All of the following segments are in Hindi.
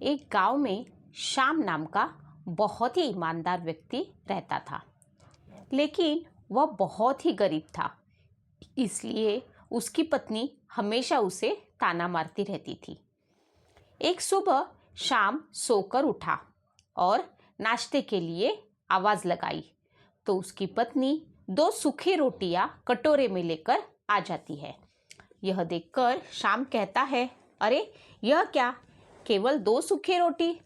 एक गांव में श्याम नाम का बहुत ही ईमानदार व्यक्ति रहता था, लेकिन वह बहुत ही गरीब था। इसलिए उसकी पत्नी हमेशा उसे ताना मारती रहती थी। एक सुबह श्याम सोकर उठा और नाश्ते के लिए आवाज़ लगाई तो उसकी पत्नी 2 सूखी रोटियां कटोरे में लेकर आ जाती है। यह देखकर श्याम कहता है, अरे यह क्या, केवल 2 सूखी रोटी।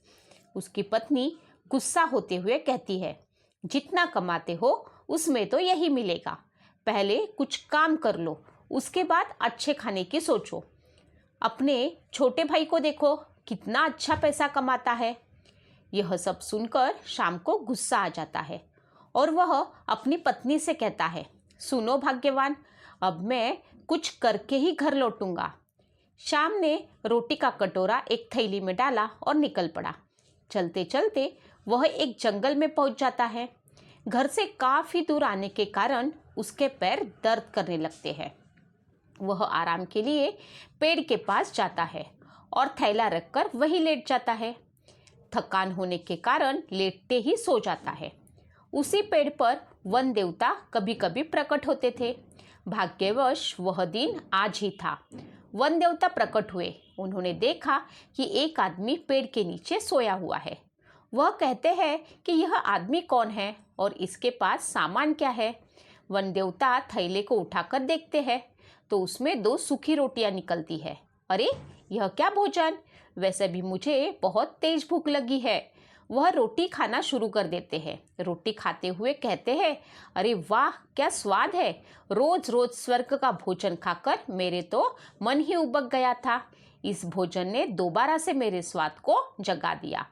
उसकी पत्नी गुस्सा होते हुए कहती है, जितना कमाते हो उसमें तो यही मिलेगा, पहले कुछ काम कर लो, उसके बाद अच्छे खाने की सोचो। अपने छोटे भाई को देखो, कितना अच्छा पैसा कमाता है। यह सब सुनकर श्याम को गुस्सा आ जाता है और वह अपनी पत्नी से कहता है, सुनो भाग्यवान, अब मैं कुछ करके ही घर लौटूंगा। श्याम ने रोटी का कटोरा एक थैली में डाला और निकल पड़ा। चलते चलते वह एक जंगल में पहुंच जाता है। घर से काफ़ी दूर आने के कारण उसके पैर दर्द करने लगते हैं। वह आराम के लिए पेड़ के पास जाता है और थैला रखकर वहीं लेट जाता है। थकान होने के कारण लेटते ही सो जाता है। उसी पेड़ पर वन देवता कभी कभी प्रकट होते थे। भाग्यवश वह दिन आज ही था। वन देवता प्रकट हुए। उन्होंने देखा कि एक आदमी पेड़ के नीचे सोया हुआ है। वह कहते हैं कि यह आदमी कौन है और इसके पास सामान क्या है। वन देवता थैले को उठाकर देखते हैं तो उसमें 2 सूखी रोटियां निकलती है। अरे यह क्या भोजन, वैसे भी मुझे बहुत तेज भूख लगी है। वह रोटी खाना शुरू कर देते हैं। रोटी खाते हुए कहते हैं, अरे वाह क्या स्वाद है, रोज रोज स्वर्ग का भोजन खाकर मेरे तो मन ही उबक गया था। इस भोजन ने दोबारा से मेरे स्वाद को जगा दिया।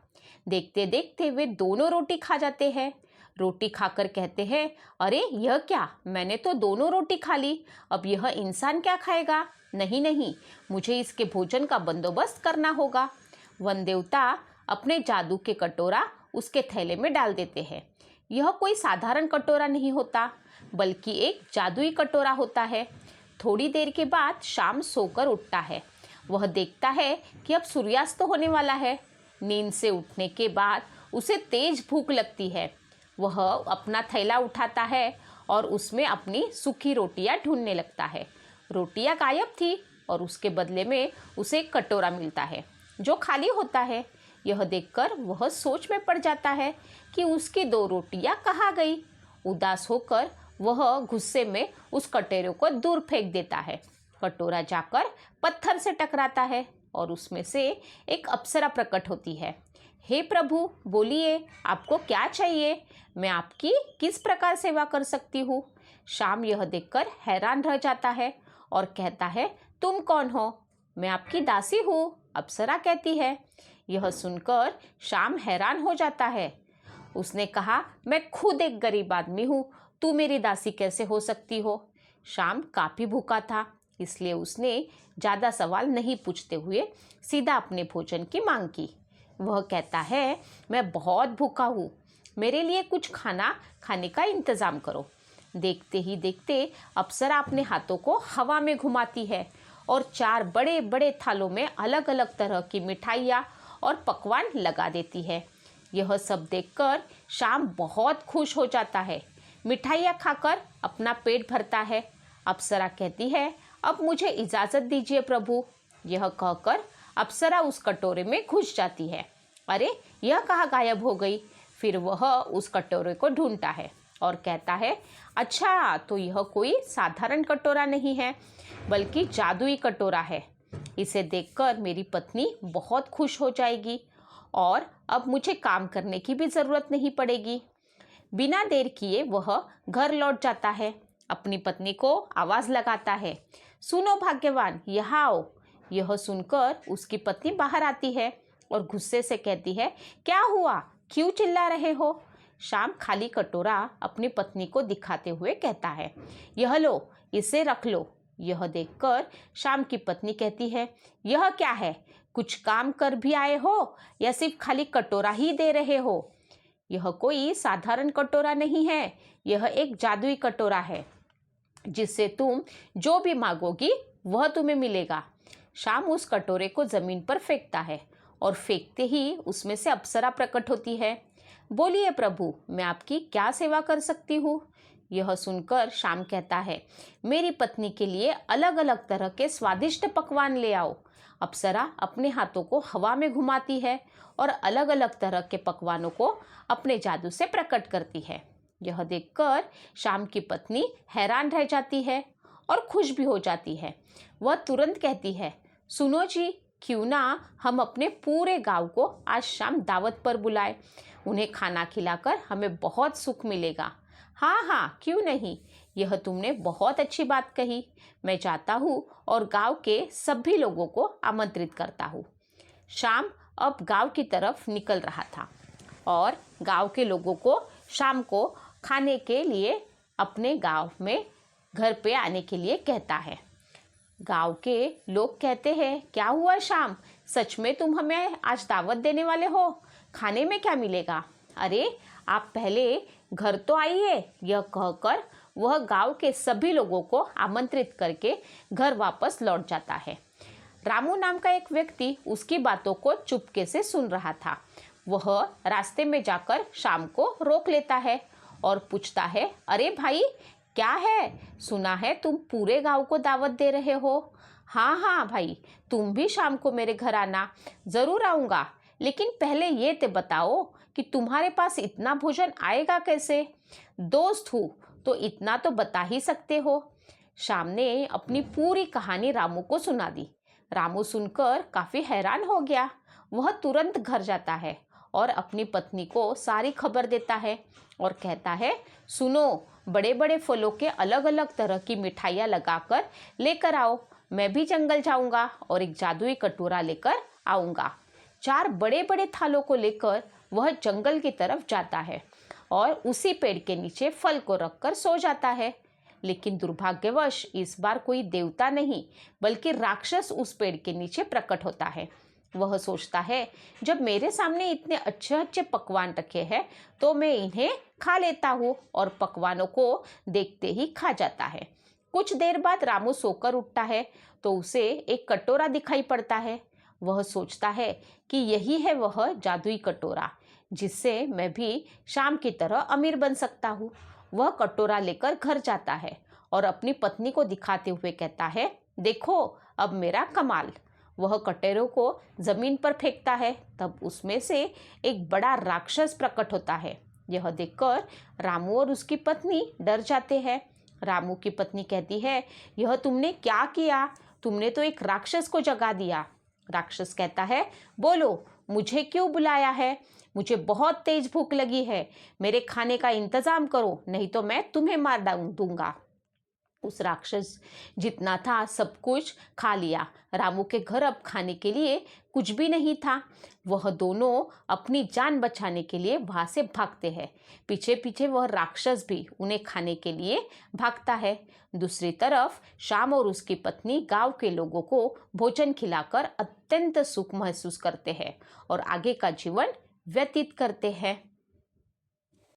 देखते देखते वे दोनों रोटी खा जाते हैं। रोटी खाकर कहते हैं, अरे यह क्या, मैंने तो दोनों रोटी खा ली, अब यह इंसान क्या खाएगा। नहीं नहीं, मुझे इसके भोजन का बंदोबस्त करना होगा। वन देवता अपने जादू के कटोरा उसके थैले में डाल देते हैं। यह कोई साधारण कटोरा नहीं होता, बल्कि एक जादुई कटोरा होता है। थोड़ी देर के बाद श्याम सोकर उठता है। वह देखता है कि अब सूर्यास्त होने वाला है। नींद से उठने के बाद उसे तेज भूख लगती है। वह अपना थैला उठाता है और उसमें अपनी सूखी रोटियां ढूंढने लगता है। रोटियां गायब थी और उसके बदले में उसे एक कटोरा मिलता है जो खाली होता है। यह देखकर वह सोच में पड़ जाता है कि उसकी 2 रोटियां कहाँ गई। उदास होकर वह गुस्से में उस कटोरे को दूर फेंक देता है। कटोरा जाकर पत्थर से टकराता है और उसमें से एक अप्सरा प्रकट होती है। हे प्रभु, बोलिए आपको क्या चाहिए, मैं आपकी किस प्रकार सेवा कर सकती हूँ। श्याम यह देखकर हैरान रह जाता है और कहता है, तुम कौन हो। मैं आपकी दासी हूँ, अप्सरा कहती है। यह सुनकर श्याम हैरान हो जाता है। उसने कहा, मैं खुद एक गरीब आदमी हूँ, तू मेरी दासी कैसे हो सकती हो। श्याम काफ़ी भूखा था, इसलिए उसने ज़्यादा सवाल नहीं पूछते हुए सीधा अपने भोजन की मांग की। वह कहता है, मैं बहुत भूखा हूँ, मेरे लिए कुछ खाना खाने का इंतज़ाम करो। देखते ही देखते अप्सरा अपने हाथों को हवा में घुमाती है और 4 बड़े बड़े थालों में अलग अलग तरह की मिठाइयाँ और पकवान लगा देती है। यह सब देखकर श्याम बहुत खुश हो जाता है। मिठाइयाँ खाकर अपना पेट भरता है। अप्सरा कहती है, अब मुझे इजाज़त दीजिए प्रभु। यह कहकर अप्सरा उस कटोरे में घुस जाती है। अरे यह कहाँ गायब हो गई। फिर वह उस कटोरे को ढूंढता है और कहता है, अच्छा तो यह कोई साधारण कटोरा नहीं है, बल्कि जादुई कटोरा है। इसे देखकर मेरी पत्नी बहुत खुश हो जाएगी और अब मुझे काम करने की भी ज़रूरत नहीं पड़ेगी। बिना देर किए वह घर लौट जाता है। अपनी पत्नी को आवाज़ लगाता है, सुनो भाग्यवान, यहाँ आओ। यह सुनकर उसकी पत्नी बाहर आती है और गुस्से से कहती है, क्या हुआ, क्यों चिल्ला रहे हो। श्याम खाली कटोरा अपनी पत्नी को दिखाते हुए कहता है, यह लो, इसे रख लो। यह देखकर श्याम की पत्नी कहती है, यह क्या है, कुछ काम कर भी आए हो या सिर्फ खाली कटोरा ही दे रहे हो। यह कोई साधारण कटोरा नहीं है, यह एक जादुई कटोरा है जिससे तुम जो भी मांगोगी वह तुम्हें मिलेगा। श्याम उस कटोरे को जमीन पर फेंकता है और फेंकते ही उसमें से अप्सरा प्रकट होती है। बोलिए प्रभु, मैं आपकी क्या सेवा कर सकती हूँ? यह सुनकर श्याम कहता है, मेरी पत्नी के लिए अलग अलग तरह के स्वादिष्ट पकवान ले आओ। अप्सरा अपने हाथों को हवा में घुमाती है और अलग अलग तरह के पकवानों को अपने जादू से प्रकट करती है। यह देखकर श्याम की पत्नी हैरान रह जाती है और खुश भी हो जाती है। वह तुरंत कहती है, सुनो जी, क्यों ना हम अपने पूरे गांव को आज शाम दावत पर बुलाएं। उन्हें खाना खिलाकर हमें बहुत सुख मिलेगा। हाँ हाँ, क्यों नहीं, यह तुमने बहुत अच्छी बात कही। मैं जाता हूँ और गांव के सभी लोगों को आमंत्रित करता हूँ। श्याम अब गांव की तरफ निकल रहा था और गांव के लोगों को शाम को खाने के लिए अपने गांव में घर पे आने के लिए कहता है। गांव के लोग कहते हैं, क्या हुआ श्याम, सच में तुम हमें आज दावत देने वाले हो? खाने में क्या मिलेगा? अरे आप पहले घर तो आइए। यह कहकर वह गांव के सभी लोगों को आमंत्रित करके घर वापस लौट जाता है। रामू नाम का एक व्यक्ति उसकी बातों को चुपके से सुन रहा था। वह रास्ते में जाकर शाम को रोक लेता है और पूछता है, अरे भाई, क्या है? सुना है तुम पूरे गांव को दावत दे रहे हो। हाँ हाँ भाई, तुम भी शाम को मेरे घर आना। ज़रूर आऊँगा, लेकिन पहले ये तो बताओ कि तुम्हारे पास इतना भोजन आएगा कैसे? दोस्त हूँ तो इतना तो बता ही सकते हो। श्याम ने अपनी पूरी कहानी रामू को सुना दी। रामू सुनकर काफ़ी हैरान हो गया। वह तुरंत घर जाता है और अपनी पत्नी को सारी खबर देता है और कहता है, सुनो, बड़े बड़े फलों के अलग अलग तरह की मिठाइयाँ लगाकर लेकर आओ। मैं भी जंगल जाऊंगा और एक जादुई कटोरा लेकर आऊंगा। 4 बड़े बड़े थालों को लेकर वह जंगल की तरफ जाता है और उसी पेड़ के नीचे फल को रखकर सो जाता है। लेकिन दुर्भाग्यवश इस बार कोई देवता नहीं बल्कि राक्षस उस पेड़ के नीचे प्रकट होता है। वह सोचता है, जब मेरे सामने इतने अच्छे अच्छे पकवान रखे हैं तो मैं इन्हें खा लेता हूँ, और पकवानों को देखते ही खा जाता है। कुछ देर बाद रामू सोकर उठता है तो उसे एक कटोरा दिखाई पड़ता है। वह सोचता है कि यही है वह जादुई कटोरा जिससे मैं भी शाम की तरह अमीर बन सकता हूँ। वह कटोरा लेकर घर जाता है और अपनी पत्नी को दिखाते हुए कहता है, देखो अब मेरा कमाल। वह कटोरे को जमीन पर फेंकता है, तब उसमें से एक बड़ा राक्षस प्रकट होता है। यह देखकर रामू और उसकी पत्नी डर जाते हैं। रामू की पत्नी कहती है, यह तुमने क्या किया? तुमने तो एक राक्षस को जगा दिया। राक्षस कहता है, बोलो, मुझे क्यों बुलाया है? मुझे बहुत तेज भूख लगी है। मेरे खाने का इंतजाम करो, नहीं तो मैं तुम्हें मार दूंगा। उस राक्षस जितना था सब कुछ खा लिया। रामू के घर अब खाने के लिए कुछ भी नहीं था। वह दोनों अपनी जान बचाने के लिए वहां से भागते हैं। पीछे पीछे वह राक्षस भी उन्हें खाने के लिए भागता है। दूसरी तरफ श्याम और उसकी पत्नी गांव के लोगों को भोजन खिलाकर अत्यंत सुख महसूस करते हैं और आगे का जीवन व्यतीत करते हैं।